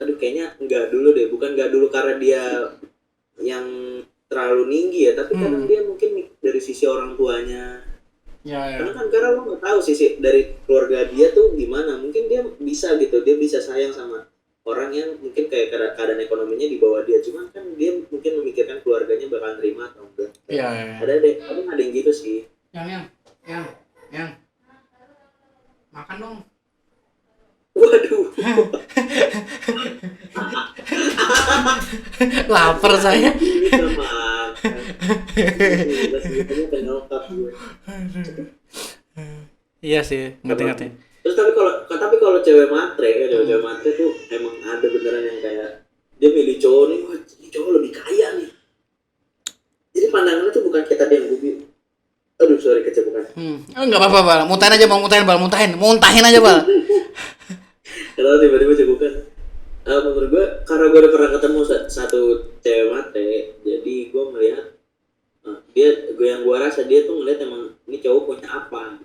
kayaknya enggak dulu deh, bukan enggak dulu karena dia yang terlalu tinggi ya, tapi kadang dia mungkin dari sisi orang tuanya. Karena lo nggak tahu sisi dari keluarga dia tuh gimana, mungkin dia bisa sayang sama orang yang mungkin kayak keadaan ekonominya di bawah dia, cuman kan dia mungkin memikirkan keluarganya bakal terima atau enggak. Ada yang gitu sih. Yang makan dong. Waduh. Lapar saya. Iya sih, ngerti. Terus tapi kalau cewek matre tuh emang ada beneran yang kayak dia milih cowok nih, wah ini cowok lebih kaya nih. Jadi pandangannya tuh bukan kayak tadi yang gue aduh sorry kecebukan. Enggak apa-apa Bal, muntahin aja Bal, muntahin aja Bal. Kalau tiba-tiba cebukan. Menurut gue karena gue udah pernah ketemu satu cewek matre, jadi gue melihat yang gue rasa dia tuh ngeliat emang ini cowok punya apa.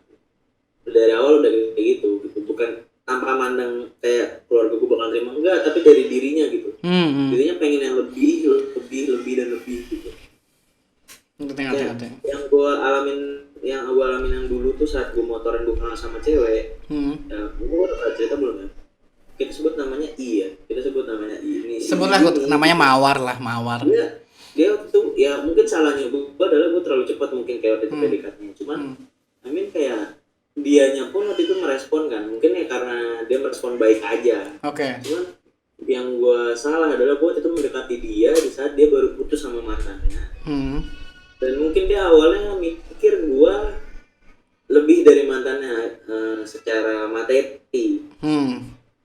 Dari awal udah kayak gitu, bukan tanpa mandang kayak keluarga gue bakal terima enggak, tapi dari dirinya gitu. Dirinya pengen yang lebih dan lebih gitu. Ngerti. Yang gue alamin yang dulu tuh saat gue motoran gue kenal sama cewek. Ya, gue udah cerita belum ya? Kita sebut namanya I. Ini sebutlah namanya Mawar. Dia waktu itu ya mungkin salahnya gue adalah gue terlalu cepat mungkin kayak waktu itu PDKT-nya. Cuman kayak dianya pun waktu itu merespon kan, mungkin ya karena dia merespon baik aja. Cuman yang gue salah adalah gue itu mendekati dia di saat dia baru putus sama mantannya. Dan mungkin dia awalnya mikir gue lebih dari mantannya secara materi.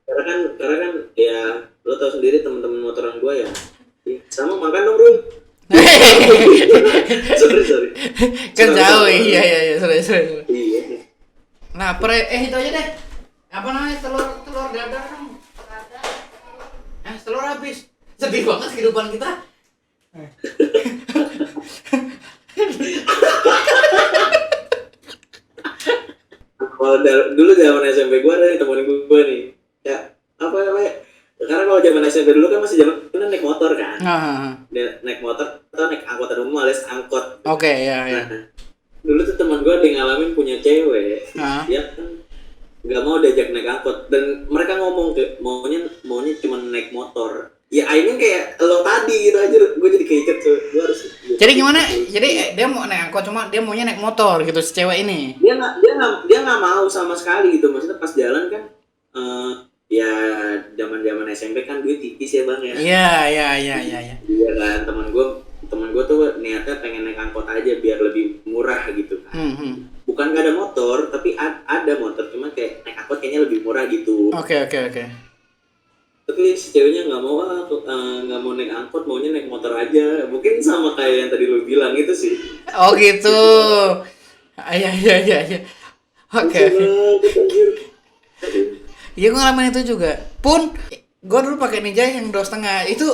Karena kan ya lo tau sendiri teman-teman motoran gue ya. Sama makan dong bro. sorry. Kan jauh, iya, sorry. Iya. Nah, itu aja deh. Apa namanya, telur dadar kan? Telur habis. Sedih banget kehidupan kita. Kalau dulu zaman SMP gue ada temen gue nih. Ya apa namanya? Karena kalau zaman SMP dulu kan masih zaman naik motor kan. Naik motor atau naik angkutan umum alias angkot. Oke, ya. Nah, dulu tuh teman gue ada yang ngalamin punya cewek. Dia kan nggak mau diajak naik angkot dan mereka ngomong kayak maunya cuma naik motor. Ya I mean kayak lo tadi gitu aja, gue jadi keinget tuh. Gue harus. Jadi gimana? Jadi dia mau naik angkot cuma dia maunya naik motor gitu si cewek ini. Dia nggak mau sama sekali gitu. Maksudnya pas jalan kan ya zaman SMP kan duit tipis ya bang ya. Iya. Iya kan teman gue tuh niatnya pengen naik angkot aja biar lebih murah gitu kan. Bukan gak ada motor tapi ada motor cuma kayak naik angkot kayaknya lebih murah gitu. Oke. Tapi si ceweknya nggak mau naik angkot, maunya naik motor aja. Mungkin sama kayak yang tadi lu bilang itu sih. Oh gitu. Iya. Oke. Iya, gue ngalamin itu juga. Pun gue dulu pakai Ninja yang 2,5. Itu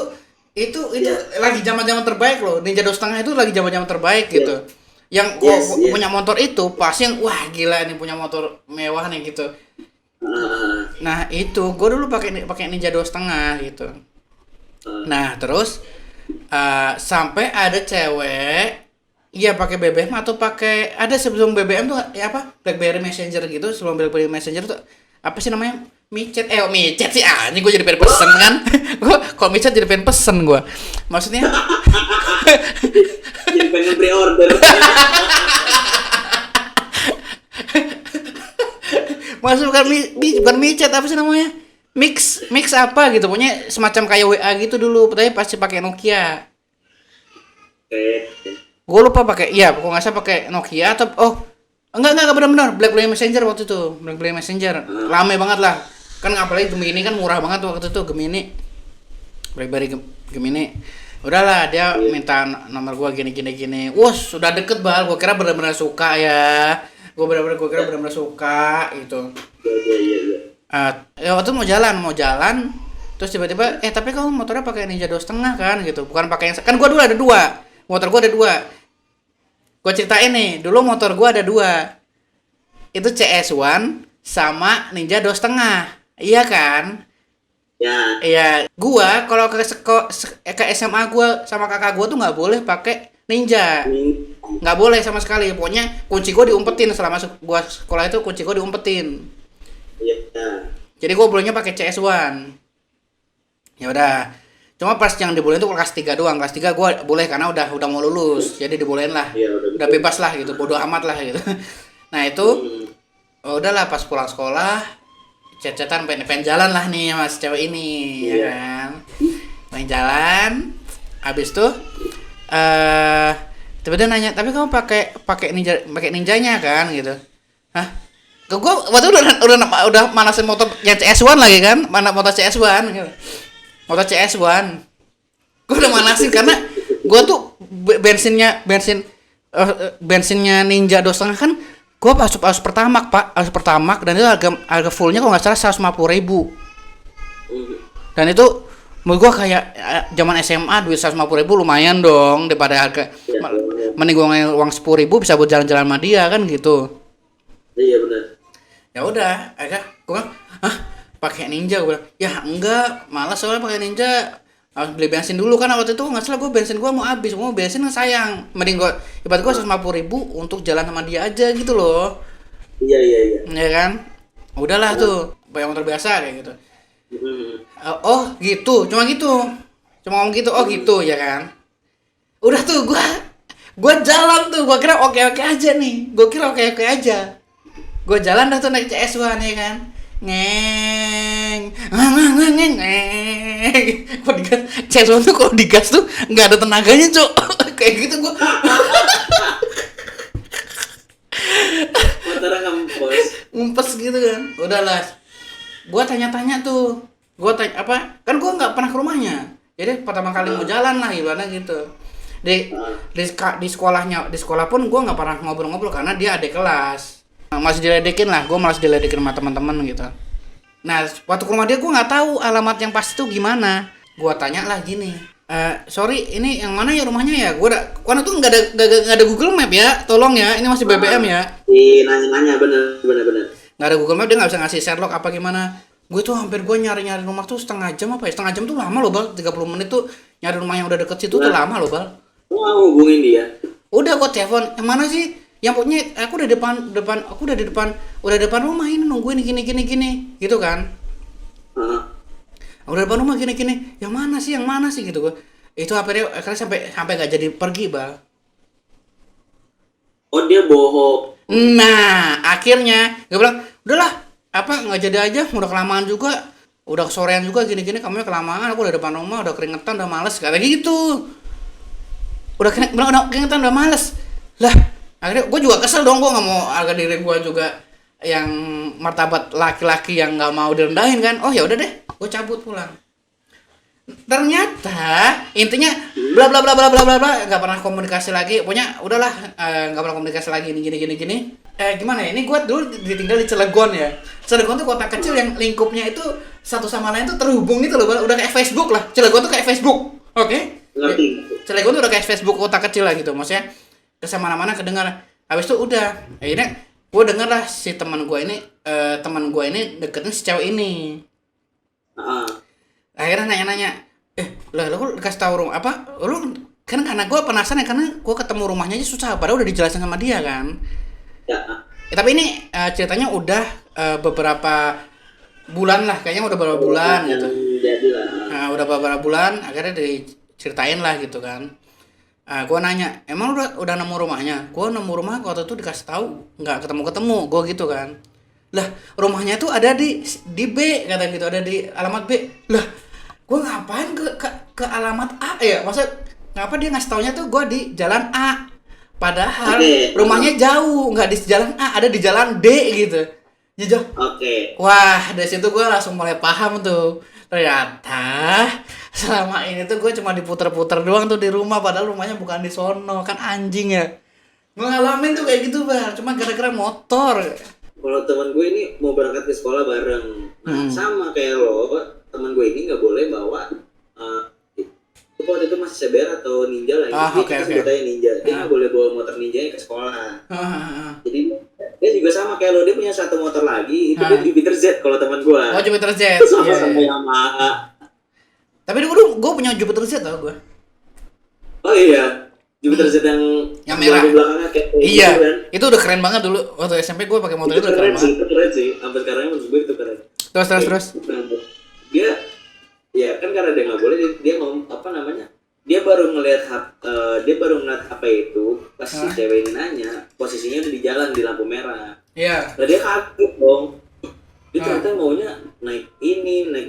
lagi zaman terbaik loh. Ninja 2,5 itu lagi zaman terbaik gitu. Yang punya motor itu pasti yang wah gila ini punya motor mewah nih gitu. Nah itu gue dulu pakai Ninja 2,5 gitu. Nah terus sampai ada cewek iya pakai BBM atau pakai ada sebelum BBM tuh ya apa BlackBerry Messenger gitu. Sebelum BlackBerry Messenger tuh apa sih namanya micet micet sih ini gue jadi pengen pesen kan. Gue kalau micet jadi pengen pesen gue maksudnya jadi pengen pre-order. Maksud bukan micet apa sih namanya? Mix apa gitu, pokoknya semacam kayak WA gitu dulu, tapi pasti pakai Nokia. Gue lupa pakai, iya, kok nggak salah pakai Nokia atau enggak benar BlackBerry Messenger waktu itu, BlackBerry Messenger, lama banget lah, kan apalagi Gemini kan murah banget waktu itu Gemini, BlackBerry Gemini. Udahlah dia minta nomor gue gini, sudah deket banget, gue kira benar-benar suka ya. Gue kira benar-benar suka gitu. Ya waktu mau jalan, terus tiba-tiba tapi kamu motornya pakai Ninja 2,5 kan gitu, bukan pakai yang kan gue dulu ada 2, motor gue ada 2. Gue ceritain nih, dulu motor gue ada 2, itu CS1 sama Ninja 2,5, iya kan? Ya. Iya, gue kalau ke SMA gue sama kakak gue tuh nggak boleh pakai Ninja. Nggak boleh sama sekali, pokoknya kunci gue diumpetin selama gue sekolah itu, kunci gue diumpetin. Iya. Jadi gue bolehnya pakai CS1. Ya udah, cuma pas yang dibolehin tuh kelas 3 doang. Kelas 3 gue boleh karena udah mau lulus, jadi dibolehin lah. Ya, udah bebas lah gitu, bodo amat lah gitu. Nah itu, udahlah pas pulang sekolah, cecetan pengen jalan lah nih mas cewek ini, ya kan? Pengen jalan, habis tuh. Tiba-tiba nanya, tapi kamu pakai ninjanya kan gitu? Hah? Gue waktu udah manasin motor yang CS1 lagi kan, mana motor CS1 gitu. Motor CS1 gue udah manasin karena gue tuh bensinnya Ninja 2,5 kan gue harus pertamax dan itu harga fullnya kalau nggak salah 150.000 dan itu menurut gue kayak zaman SMA duit 150.000 lumayan dong daripada harga mending gue uang 10.000 bisa buat jalan-jalan sama dia kan gitu. Iya benar. Ya udah, agak gue pakai Ninja, gue bilang ya enggak, malas soalnya pakai Ninja harus beli bensin dulu kan waktu itu nggak salah gue bensin gue mau habis, mau bensin sayang, mending gue ibarat gue 150.000 untuk jalan sama dia aja gitu loh. Iya. Ya kan, udahlah tuh bayar motor biasa kayak gitu. Oh gitu, cuma ngomong gitu, oh gitu ya kan. Udah tuh gue jalan tuh, gue kira oke aja nih, gue jalan dah tuh naik CS1 ya kan, ngeng ngeng. Kok digas Cezon tuh kalau digas tuh nggak ada tenaganya cok. Kayak gitu gua. Motornya Ngumpes gitu kan. Udahlah, gua tanya-tanya tuh, gua tanya apa, kan gua nggak pernah ke rumahnya, jadi pertama kali mau jalan lah ibaratnya gitu. Di sekolah pun gua nggak pernah ngobrol-ngobrol karena dia adik kelas, masih diledekin lah, gua malas diledekin sama teman-teman gitu. Nah waktu ke rumah dia gua nggak tahu alamat yang pasti tuh gimana. Gua tanya lah gini, sorry ini yang mana ya rumahnya ya, gua karena tuh nggak ada Google Map ya, tolong ya, ini masih BBM ya. Nanya bener. Nggak ada Google Map, dia nggak bisa ngasih Sherlock apa gimana. Gue tuh hampir gue nyari rumah tuh setengah jam apa ya, setengah jam tuh lama loh Bal, 30 menit tuh nyari rumah yang udah deket situ tuh lama loh Bal. Mau hubungin dia? Udah gue telepon, yang mana sih, yang punya aku udah udah depan rumah ini nungguin gini gitu kan. Udah depan rumah gini yang mana sih gitu gue. Itu akhirnya sampai nggak jadi pergi Bal. Oh dia bohong. Nah akhirnya gue bilang udahlah, apa nggak jadi aja, udah kelamaan juga, udah sorean juga gini kamunya kelamaan, aku udah depan rumah udah keringetan udah males kayak gitu, udah keringetan udah males lah. Akhirnya gue juga kesel dong, gue nggak mau harga diri gue juga yang martabat laki-laki yang nggak mau direndahin kan. Oh ya udah deh, gue cabut pulang. Ternyata intinya bla bla bla nggak pernah komunikasi lagi, pokoknya udahlah, nggak pernah komunikasi lagi gini. Gimana ya, ini gue dulu ditinggal di Cilegon ya. Cilegon tuh kota kecil yang lingkupnya itu satu sama lain tuh terhubung gitu loh, udah kayak Facebook lah. Cilegon tuh kayak Facebook, oke? Ngerti. Cilegon tuh udah kayak Facebook kota kecil lah gitu, maksudnya kesemana-mana kedengar. Habis itu udah, akhirnya gue denger lah si teman gue ini deketin si cewek ini. Akhirnya nanya, lah lu kasih tahu rumah apa? Lu kan karena gue penasaran ya, karena gue ketemu rumahnya aja susah, padahal udah dijelasin sama dia kan. Ya. Tapi ini ceritanya udah beberapa bulan lah, kayaknya udah beberapa bulan gitu. Jadi lah. Nah, udah beberapa bulan akhirnya diceritain lah gitu kan. Gue nanya, emang udah nemu rumahnya? Gue nemu rumah waktu itu dikasih tahu nggak ketemu, gue gitu kan. Lah rumahnya tuh ada di B kata gitu, ada di alamat B. Lah gue ngapain ke alamat A ya? Maksud ngapa dia ngasih taunya tuh gue di jalan A, padahal rumahnya jauh, nggak di jalan A, ada di jalan D gitu. Jauh. Wah dari situ gue langsung mulai paham tuh, ternyata selama ini tuh gue cuma diputer-puter doang tuh di rumah, padahal rumahnya bukan di sono. Kan anjing ya, gue ngalamin tuh kayak gitu Bang, cuma gara-gara motor. Kalau teman gue ini mau berangkat ke sekolah bareng, sama kayak lo, teman gue ini nggak boleh bawa, waktu itu masih CBR atau Ninja lagi, kita sebutnya Ninja, dia nggak boleh bawa motor Ninja ke sekolah. Jadi dia juga sama kayak lo, dia punya satu motor lagi, itu dia Jupiter Z kalau teman gue. Oh Jupiter Z, sama Yamaha. Tapi dulu gue punya Jupiter Z tau gue. Oh iya. Jupiter Z yang merah belakangnya kayak iya gitu kan. Itu udah keren banget dulu waktu SMP gue pakai motor itu udah keren banget. Itu keren sih, sampai sekarang menurut gue itu keren. Terus Dia ya kan karena dia nggak boleh, dia ngomong apa namanya, dia baru ngeliat HP itu pas si cewek ini nanya posisinya udah di jalan di lampu merah. Iya. Nah dia kaget dong, dia ternyata maunya naik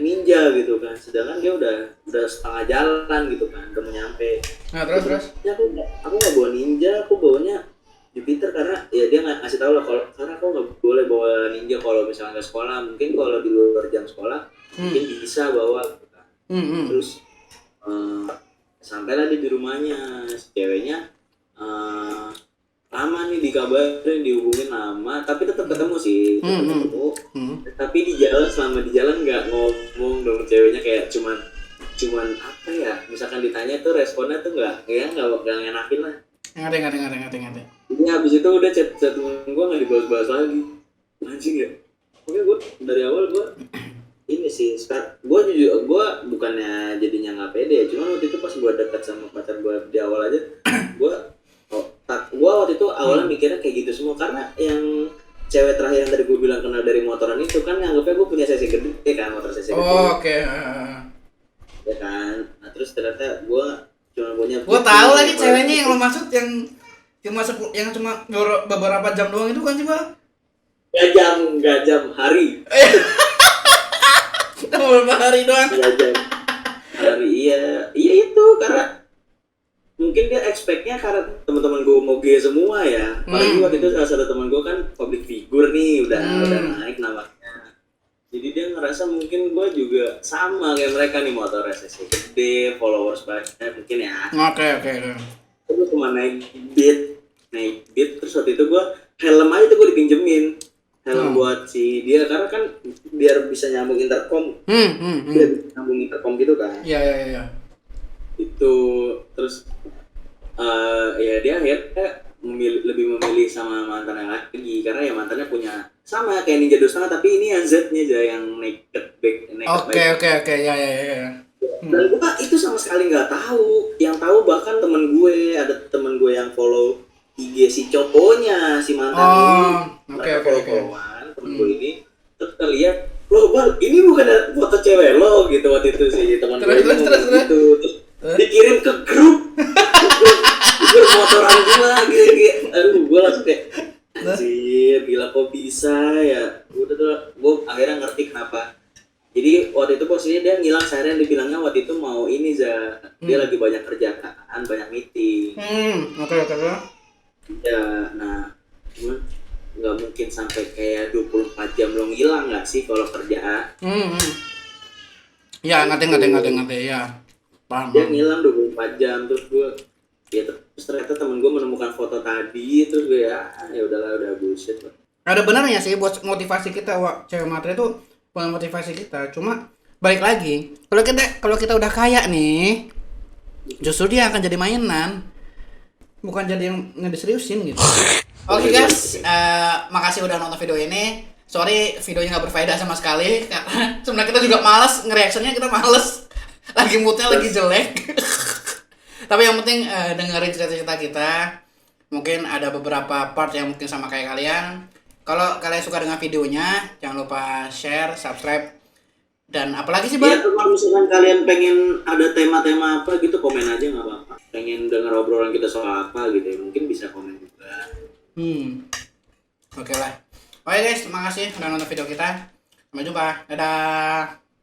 Ninja gitu kan, sedangkan dia udah setengah jalan gitu kan, udah mau nyampe. Nah terus ya aku nggak bawa Ninja, aku bawanya Jupiter, karena ya dia ngasih tahu lah, kalau karena aku nggak boleh bawa Ninja kalau misalnya ke sekolah, mungkin kalau di luar jam sekolah mungkin bisa bawa gitu kan. Terus sampailah di rumahnya, si ceweknya lama nih dikabarin, dihubungin lama, tapi tetap ketemu sih, ketemu. Tapi selama di jalan nggak ngomong dong ceweknya, kayak cuman apa ya, misalkan ditanya tuh responnya tuh nggak ngenakin lah. Ngerti. Jadi habis itu udah chat temen gue nggak dibahas lagi, anjing ya. Oke, gue dari awal gue ini sih, gue bukannya jadinya nggak pede ya, cuman waktu itu pas gue dekat sama pacar gue di awal aja, gue waktu itu awalnya mikirnya kayak gitu semua, karena yang cewek terakhir yang tadi gue bilang kenal dari motoran itu kan nganggapnya gue punya sesi gede kan, motor sesi gede. Oh, oke. Ya kan, nah terus ternyata gue cuma punya. Gue tahu lagi ceweknya yang lo maksud, yang cuma beberapa jam doang itu kan sih Bang? Gak jam hari. Beberapa hari doang. Gak jam hari, iya itu karena mungkin dia expect-nya karena teman-teman gue mau gay semua ya. Apalagi waktu itu salah satu teman gue kan public figure nih, udah naik namanya. Jadi dia ngerasa mungkin gue juga sama kayak mereka nih, motor SSC gede, followers banyak mungkin ya. Oke. Gue cuma naik beat terus waktu itu gue helm aja tuh gue dipinjemin helm buat si dia karena kan biar bisa nyambung intercom. Biar bisa nyambung intercom gitu kan. Iya. Itu terus ya dia akhirnya lebih memilih sama mantannya lagi karena ya mantannya punya sama kayak Ninja 2,5 tapi ini yang Z-nya aja yang naked bike. Oke, ya. Dan gue itu sama sekali nggak tahu. Yang tahu bahkan ada temen gue yang follow IG si cowoknya, si mantan ini. Oke. Temen gue ini terus lihat, loh Bal, ini bukan foto cewek lo gitu waktu itu si teman gue Terus. gitu. Terus dikirim ke grup motoran gitu. Aduh, gue langsung kayak anjir, gila kok bisa ya. Udah tuh, gue akhirnya ngerti kenapa. Jadi waktu itu posisinya dia ngilang seharian, dibilangnya waktu itu mau ini dia lagi banyak kerjaan, banyak meeting. Oke. Ya, nah cuman nggak mungkin sampai kayak 24 jam lo ngilang nggak sih kalau kerjaan. Ya, ngerti ya. Paham. Dia ngilang 24 jam terus ternyata temen gue menemukan foto tadi terus gue ya udahlah, udah bullshit lah. Ada benarnya sih buat motivasi kita, cewek matre itu buat motivasi kita. Cuma balik lagi, kalau kita udah kaya nih, justru dia akan jadi mainan, bukan jadi yang ngediseriusin gitu. Oke guys, makasih udah nonton video ini. Sorry videonya nggak berfaedah sama sekali karena sebenarnya kita juga malas nge-reactionnya, kita males, lagi moodnya lagi jelek. Tapi yang penting dengerin cerita-cerita kita. Mungkin ada beberapa part yang mungkin sama kayak kalian. Kalau kalian suka dengan videonya, jangan lupa share, subscribe, dan apalagi sih Bang? Iya, kalau misalkan kalian pengen ada tema-tema apa gitu, komen aja nggak apa-apa. Pengen denger obrolan kita soal apa gitu ya, mungkin bisa komen juga. Oke lah. Oke guys, terima kasih udah nonton video kita. Sampai jumpa. Dadah.